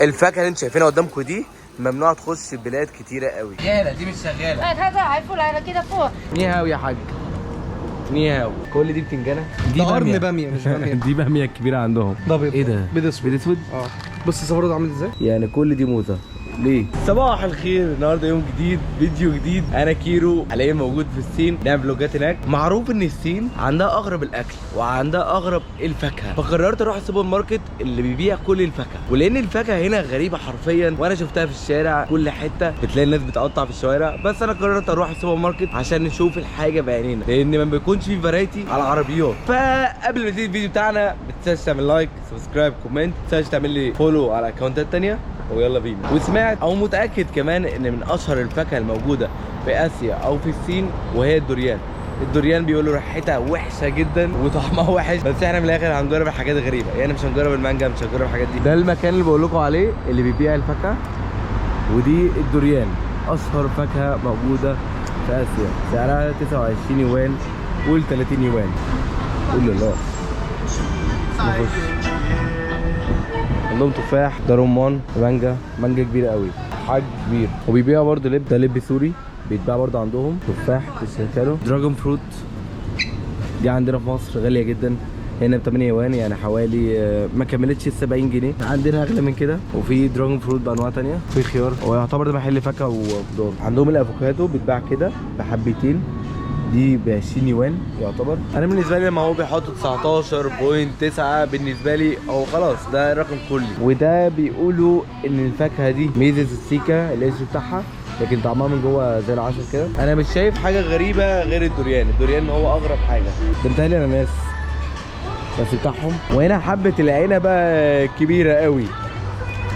الفاكهه اللي انتوا شايفينها قدامكم دي ممنوع تخش بلاد كتيره قوي. يالا دي مش شغاله. 哎，他这还不来了，给他付。 نيهاو يا حاج. نيهاو. كل دي بتنجانه. دي قرن باميه مش باميه. دي باميه الكبيره عندهم. ده بيض. ايه ده؟ بيض اسود. بيض اسود؟ اه بص الصفار عامل ازاي؟ يعني كل دي موزه ليه؟ صباح الخير، النهارده يوم جديد، فيديو جديد. انا كيرو حاليا موجود في الصين، نعمل فلوجات هناك. معروف ان الصين عندها اغرب الاكل وعندها اغرب الفاكهه، فقررت اروح السوبر ماركت اللي بيبيع كل الفاكهه، ولان الفاكهه هنا غريبه حرفيا، وانا شفتها في الشارع كل حته بتلاقي الناس بتقطع في الشوارع، بس انا قررت اروح السوبر ماركت عشان نشوف الحاجه بعينينا، لان ما بيكونش في فرايتي على العربيات. فقبل ما نبتدي الفيديو بتاعنا ما تنساش تعمل لايك، سبسكرايب، كومنت، ما تنساش تعمل لي فولو على اكونتات تانيه، ويلا بينا. وسمعت او متاكد كمان ان من اشهر الفاكهه الموجوده في اسيا او في الصين وهي الدوريان. الدوريان بيقولوا ريحتها وحشه جدا وطعمها وحش، بس احنا من الاخر هنجرب الحاجات الغريبه، يعني مش هنجرب المانجا، مش هنجرب الحاجات دي. ده المكان اللي بقول لكم عليه اللي بيبيع الفاكهه، ودي الدوريان اشهر فاكهه موجوده في اسيا، سعرها 29 يوان، قول 30 يوان. قول لله. نخش. عندهم تفاح، ده رمان، مانجا كبيره قوي، حاج كبير. وبيبيعوا برضه لب، ده لب سوري بيتباع برضه عندهم. تفاح تشكله، دراجون فروت دي عندنا في مصر غاليه جدا، هنا ب 8 يوان، يعني حوالي ما كملتش ال 70 جنيه. عندنا اغلى من كده. وفي دراجون فروت بانواع ثانيه، في خيار، ويعتبر ده محل فاكهه وخضار. عندهم الافوكادو بيتباع كده بحبتين، دي ب 20 يوان يعتبر. انا بالنسبه لي لما هو بيحطوا 19.9 بالنسبه لي هو خلاص ده رقم كلي. وده بيقولوا ان الفاكهه دي ميزه السيكا الاسم بتاعها، لكن طعمها من جوه زي العسل كده. انا مش شايف حاجه غريبه غير الدوريان. الدوريان هو اغرب حاجه. ده متهيألي اناناس بس بتاعهم. وهنا حبه العنبه كبيره قوي،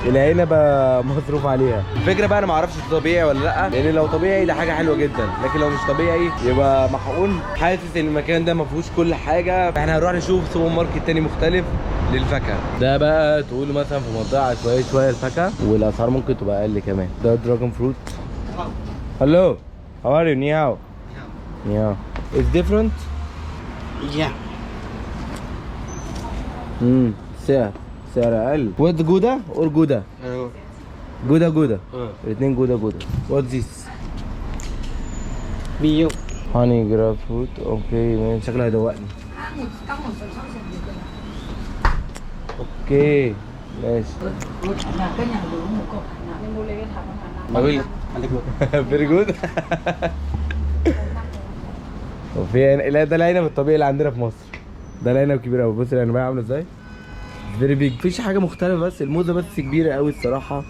العنبه مصروف عليها. الفكره بقى انا ما اعرفش طبيعي ولا لا، لان لو طبيعي ده حاجه حلوه جدا، لكن لو مش طبيعي يبقى محقون. حاسس ان المكان ده ما فيهوش كل حاجه، فاحنا هنروح نشوف سوبر ماركت تاني مختلف للفاكهه. ده بقى تقول مثلا في منطقه عشوائيه شويه الفاكهه، والاسعار ممكن تبقى اقل كمان. ده دراجون فروت. هلو how are you? نياو نياو. It's different? Yeah. سعر اقل. وات جودا اور جودا؟ جودا الاثنين جودا. وات ذيس؟ بيو. هاني جراب فروت. اوكي شكله هيدوقني. اوكي ماشي. فيري جود. وفي لا ده العنب الطبيعي اللي عندنا في مصر، ده العنب كبير قوي. بص العنب عامله ازاي، فيري بيج. مفيش حاجه مختلفه، بس الموزه بس كبيره قوي الصراحه،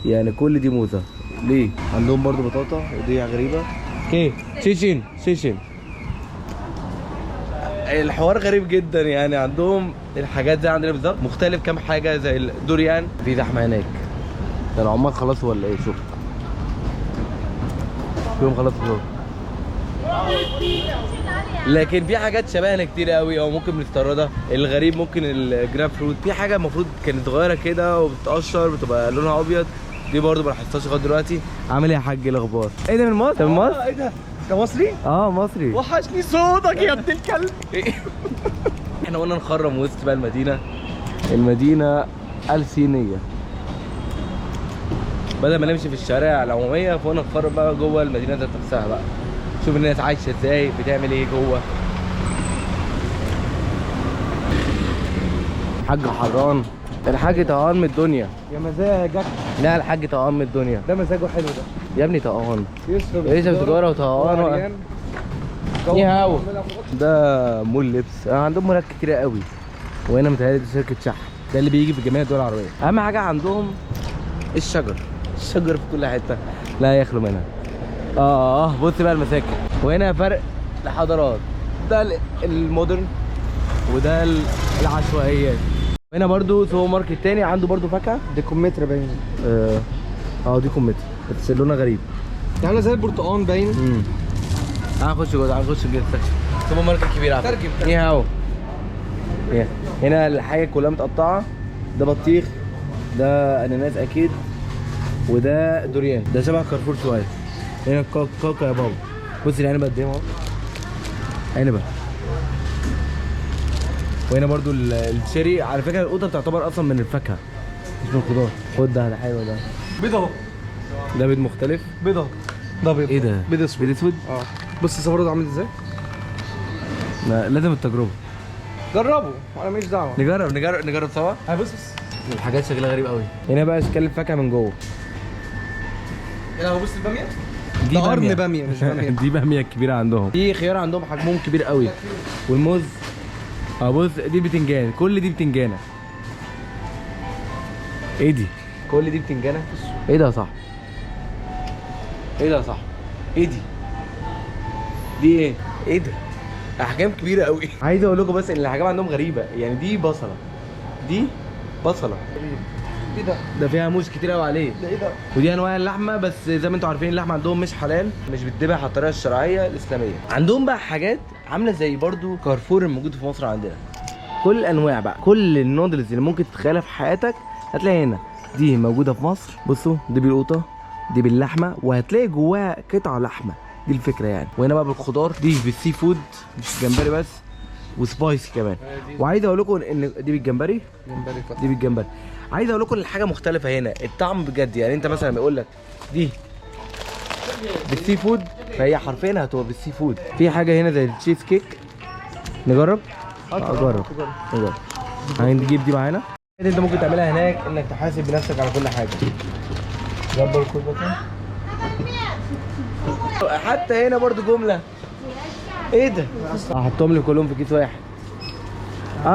يعني كل دي موزه. ليه عندهم برضو بطاطا ودي غريبه. اوكي شيشين. الحوار غريب جدا، يعني عندهم الحاجات زي عندنا بالظبط، مختلف كام حاجه زي الدوريان. في زحمه هناك، ده العمال خلصوا ولا ايه؟ شوف فيهم خلصوا. لكن في حاجات شبهنا كتير قوي او ممكن بنستوردها. الغريب ممكن الجراب فروت، في حاجه المفروض كانت صغيره كده وبتقشر بتبقى لونها ابيض، دي برضو ما لاحظتهاش لغايه دلوقتي. عامل ايه يا حاج؟ الاخبار ايه ده؟ من مصر؟ انت من مصر؟ ايه ده؟ انت مصري؟ مصري. وحشني صوتك يا ابن الكلب. احنا قلنا نخرم وسط بقى المدينه الصينيه، بدل ما نمشي في الشوارع العموميه فقلنا نخرم بقى جوه المدينه ذات نفسها بقى، شوف الناس عايشه ازاي، بتعمل ايه جوه. حاج حران، الحاج طهقان من الدنيا. يا مزاجك. لا الحاج طهقان من الدنيا. ده مزاجه حلو ده يا ابني طهقان، يشرب يشرب سيجاره وطهقان. نيهاو. ده مول لبس، عندهم مولات كتيره قوي، وهنا متهيألي دي شركه شحن، ده اللي بيجي في جميع الدول العربيه. اهم حاجه عندهم الشجر في كل حته لا يخلو منها. بص بقى المساكن، وهنا فرق الحضارات، ده المودرن وده العشوائيات. هنا برضو سوبر ماركت تاني عنده برضو فاكهه. دي كمثرى باين. دي كمثرى بس لونها غريب، عامله زي البرتقال باين. تعال نخش جوه، تعال نخش الجيت سكشن. سوبر ماركت كبير على فكره. نيهاو. هنا الحاجه كلها متقطعه، ده بطيخ، ده اناناس اكيد، وده دوريان، ده شبه كارفور شويه. هنا كاكا يا بابا. بص العنبه قد ايه اهو، عنبه. وهنا برضو الشيري. على فكره القوطه بتعتبر اصلا من الفاكهه، مش من الخضار. خد ده حلو ده. بيض اهو. ده بيض مختلف. بيض اهو. ده بيض. ايه ده؟ بيض اسود. بيض اسود؟ اه. بص الزفرد عامل ازاي؟ لا لازم التجربه. جربوا انا ماليش دعوه. نجرب سوا. بص الحاجات شكلها غريب قوي. هنا بقى اشكال الفاكهه من جوه. ايه ده؟ بص الباميه؟ دي ده قرن باميه مش باميه. دي باميه كبيره عندهم. في خيار عندهم حجمهم كبير قوي. والموز. بص دي بتنجان، كل دي بتنجانه. ايه دي؟ كل دي بتنجانه؟ ايه ده يا صاحبي؟ ايه ده يا صاحبي؟ ايه دي؟ دي ايه؟ ايه ده؟ احجام كبيره قوي. عايز اقول لكم بس ان الاحجام عندهم غريبه، يعني دي بصله. دي بصله. ايه ده؟ ده فيها موز كتير قوي عليه. ده ايه ده؟ ودي انواع اللحمه، بس زي ما انتم عارفين اللحمه عندهم مش حلال، مش بتذبح على الطريقه الشرعيه الاسلاميه. عندهم بقى حاجات عامله زي برضو كارفور الموجود في مصر عندنا. كل الانواع بقى، كل النودلز اللي ممكن تتخيلها في حياتك هتلاقي هنا. دي موجوده في مصر. بصوا دي بالقوطه، دي باللحمه، وهتلاقي جواها قطع لحمه. دي الفكره يعني. وهنا بقى بالخضار، دي بالسي فود، مش جمبري بس، وسبايسي كمان. وعايز اقول لكم ان دي بالجمبري، دي بالجمبري. عايز اقول لكم الحاجه مختلفه هنا، الطعم بجد. يعني انت مثلا بيقول لك دي بالسي فود، فهي حرفيا هتبقى بالسي فود. في حاجه هنا زي التشيز كيك. نجرب؟ نجرب. هنجيب دي معانا. انت ممكن تعملها هناك انك تحاسب بنفسك على كل حاجه. جبر كل بطن. حتى هنا برضو جمله. ايه ده؟ هحطهم لي كلهم في كيس واحد. Yeah,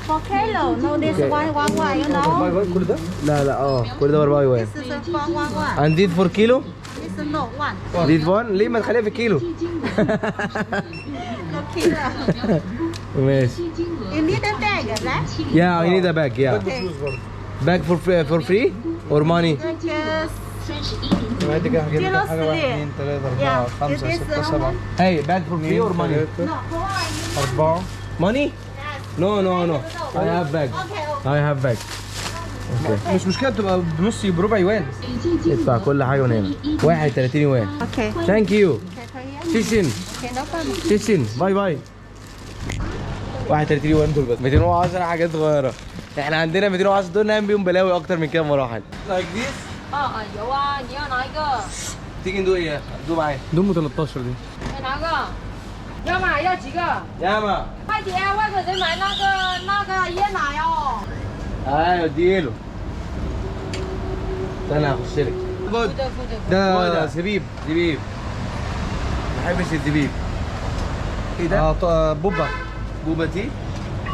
4 kilo. No, this Okay. one, you know. كل ده؟ لا كل ده ب 4 يوان. This is a 4 And this 4 كيلو؟ This is no one. This one؟ ليه ما تخليها في كيلو؟ No kilo. ماشي. You need a bag, right? Yeah, I need a bag. Yeah. Okay. Bag for free or money? Just دلوقتي كده هجيب كيلو لك حاجه 1 سليم. 2 3 yeah. 4 5 This is 6 7 Hey, bag for free or money? 3 no, 4 Money? No. I have bag. Okay. I have bag. Okay. مش مشكله تبقى بنص بربع يوان. ادفع كل حاجة من هنا. 31 يوان. Okay. Thank you. Okay, شيشن. okay, no problem. شيشن. باي باي. 31 يوان دول بس. 210 حاجات صغيرة. احنا عندنا 210 دول نعمل بيهم بلاوي أكتر من كده مراحل. Like this. 有啊，你要哪一个？ تيجي ندوق ايه؟ ندوق معايا. دول 13 دي. 要哪个？要买要几个？ ياما. 快点，外国人买那个椰奶哦。 ايوه اديله. استنى هخش لك. خد. ده زبيب. ما بحبش الزبيب. ايه ده؟ بوبا. بوبا تي؟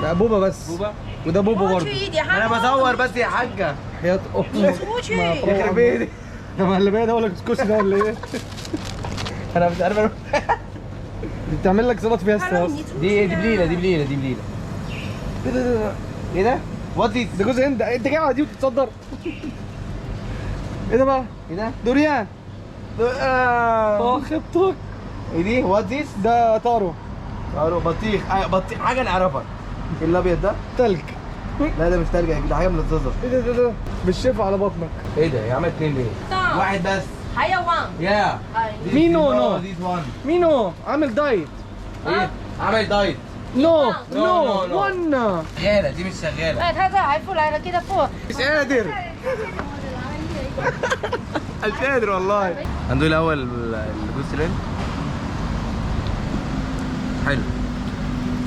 لا بوبا بس. بوبا؟ وده بوبا 出 برضه. 去一点， انا 还 بصور بس يا حاجة. حياة امك. 出去。 يخرب بيتي. ده مهلبيه ده ولا كسكسي ده ولا ايه؟ انا مش عارف دي بتعمل لك سلطه فيها استاذ. دي بليلة. ايه ده؟ ايه ده؟ وات از؟ ده جوز هند انت جاي على دي وتتصدر. ايه ده بقى؟ ايه ده؟ دوريان. خبطك. ايه دي؟ وات ذيس؟ ده طارو. بطيخ. بطيخ حاجة نعرفها. ايه الابيض ده؟ تلج. لا ده مش تلج، ده حاجة ملززة. ايه ده؟ بالشفا على بطنك. ايه ده؟ يا عم اتنين ليه؟ واحد بس. 还要忘。 يا. مينو نو. ذيس وان. مينو عامل دايت. ايه؟ عمل دايت. نو no. ون. شغالة دي مش شغالة. 哎，他这还付来了，给他付。 مش قادر. مش قادر والله. هندوق الأول الجوز الهند. حلو.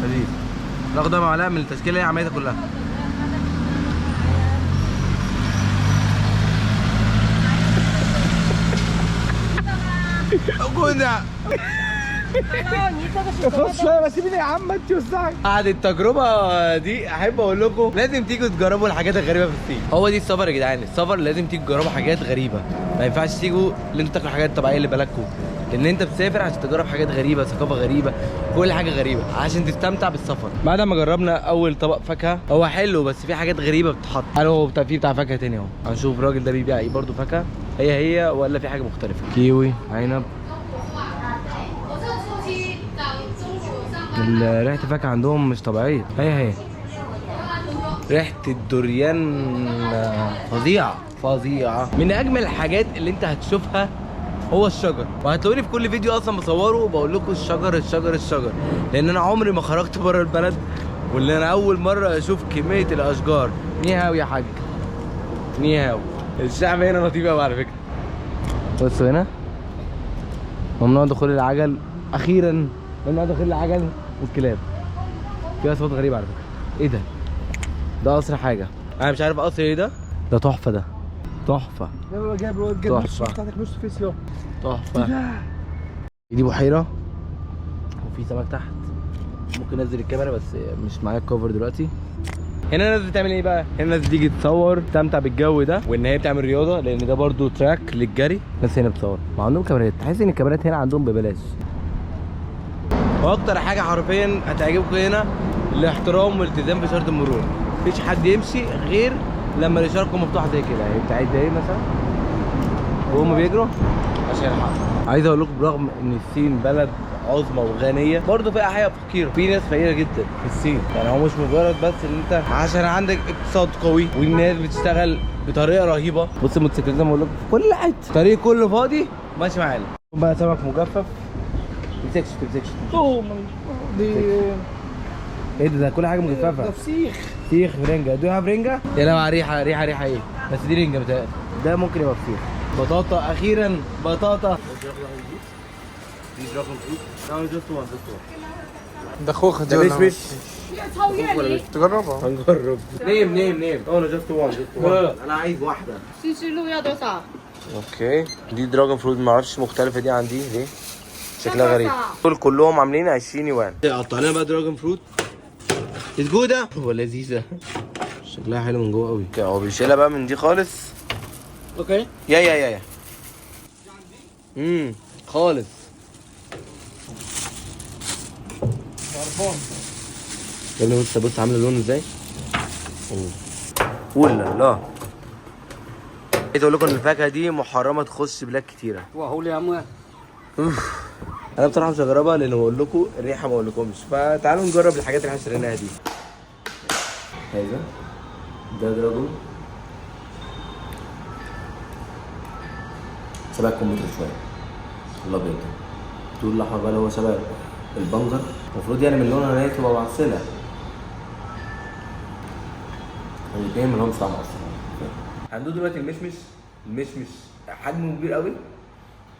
لذيذ. ناخد بقى معلقة من التشكيلة اللي هي عملتها كلها. كنا 然后你这个是什么 خلاص شويه بس سيبيني يا عم انت وسعك. بعد التجربة دي أحب أقول لكم لازم تيجوا تجربوا الحاجات الغريبة في الصين. هو دي السفر يا جدعان، السفر لازم تيجوا تجربوا حاجات غريبة. ما ينفعش تيجوا اللي انتوا تاكلوا حاجات طبيعية اللي بلدكم، لأن أنت بتسافر عشان تجرب حاجات غريبة، ثقافة غريبة، كل حاجة غريبة عشان تستمتع بالسفر. بعد ما جربنا أول طبق فاكهة، هو حلو بس في حاجات غريبة بتتحط. هل هو بتاع فاكهة تاني أهو. هنشوف الراجل ده بيبيع إيه برضه فاكهة هي ولا في حاجة مختلفة. كيوي، عنب. ريحة الفاكهة عندهم مش طبيعية. هي ريحة الدوريان فظيعة. من أجمل الحاجات اللي أنت هتشوفها هو الشجر، وهتلاقوني في كل فيديو أصلا بصوره وبقول لكم الشجر، لأن أنا عمري ما خرجت بره البلد، واللي أنا أول مرة أشوف كمية الأشجار نيهاو يا حاج، نيهاو. الشعب هنا لطيف قوي على فكره. بصوا هنا ممنوع دخول العجل، اخيرا ممنوع دخول العجل والكلاب. في اصوات غريبه على فكره. ايه ده؟ ده قصر حاجه، انا مش عارف قصر ايه ده. ده تحفه، ده تحفه تحفه تحفه. دي بحيره وفي سمك تحت. ممكن انزل الكاميرا بس مش معايا الكفر دلوقتي. هنا الناس بتعمل ايه بقى؟ هنا الناس بتيجي تصور، تستمتع بالجو ده، وان هي بتعمل رياضه، لان ده برضو تراك للجري. الناس هنا بتصور، ما عندهم كاميرات، تحس ان الكاميرات هنا عندهم ببلاش. واكتر حاجه حرفيا هتعجبكم هنا الاحترام والالتزام بشرط المرور. مفيش حد يمشي غير لما الاشاره تكون مفتوحه زي كده، يعني بتاعت دقايق مثلا وهم بيجروا عشان يلحقوا. عايز اقول لكم برغم ان الصين بلد عظمى وغنيه، برضه في احياء فقيره، في ناس فقيره جدا في الصين. يعني هو مش مجرد بس ان انت عشان عندك اقتصاد قوي والناس بتشتغل بطريقه رهيبه. بص الموتوسيكلات زي ما بقول لكم في كل حته، الطريق كله فاضي ماشي معانا. بقى سمك مجفف، تمسكش ايه ده كل حاجه مجففه. ده فسيخ. فسيخ، رنجه، دوها برنجه. يا لو على ريحه ايه؟ بس دي رنجه بتاعتي، ده ممكن يبقى فسيخ. بطاطا، اخيرا بطاطا. دي دراجون فروت. جاست وان. ده خوخ ده مش 超越你。 تجربها. هنجرب. نيم انا جاست وان. انا عايز واحده.西施路要多少？ اوكي دي دراجون فروت، ما اعرفش مختلفه دي عن دي ليه، شكلها غريب. دول كلهم عاملين 20 يوان. قطع لنا بقى دراجون فروت. جودة ولذيذه، شكلها حلو من جوه قوي. هو بيشيلها بقى من دي خالص. اوكي. يا خالص. يا ابني بص عامله لون ازاي. ولا لا، عايز اقول لكم ان الفاكهه دي محرمه تخش بلاد كتيره. وهو يا عم. انا بصراحه مش هجربها لان بقول لكم الريحه ما اقولكمش، فتعالوا نجرب الحاجات اللي احنا اشتريناها دي. هذا ده دراجون شبه الكمبيوتر شويه، الابيض ده. طول الاحمر بقى اللي هو شبه البنجر، المفروض يعني من لونها ان هي تبقى معسله. الاثنين مالهمش طعم اصلا. عندهم دلوقتي المشمش حجمه كبير قوي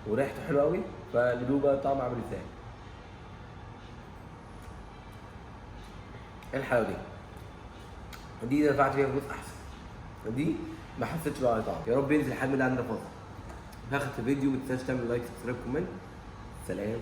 وريحته حلوه قوي، فالدوق بقى الطعم عامل ازاي. ايه الحلاوه دي دفعت فيها فلوس احسن، دي ما حسيتش بقى على طعم. يا رب ينزل الحجم ده عندنا فاضي. هاخد الفيديو، ما تنساش تعمل لايك، سبسكرايب، كومنت. سلام.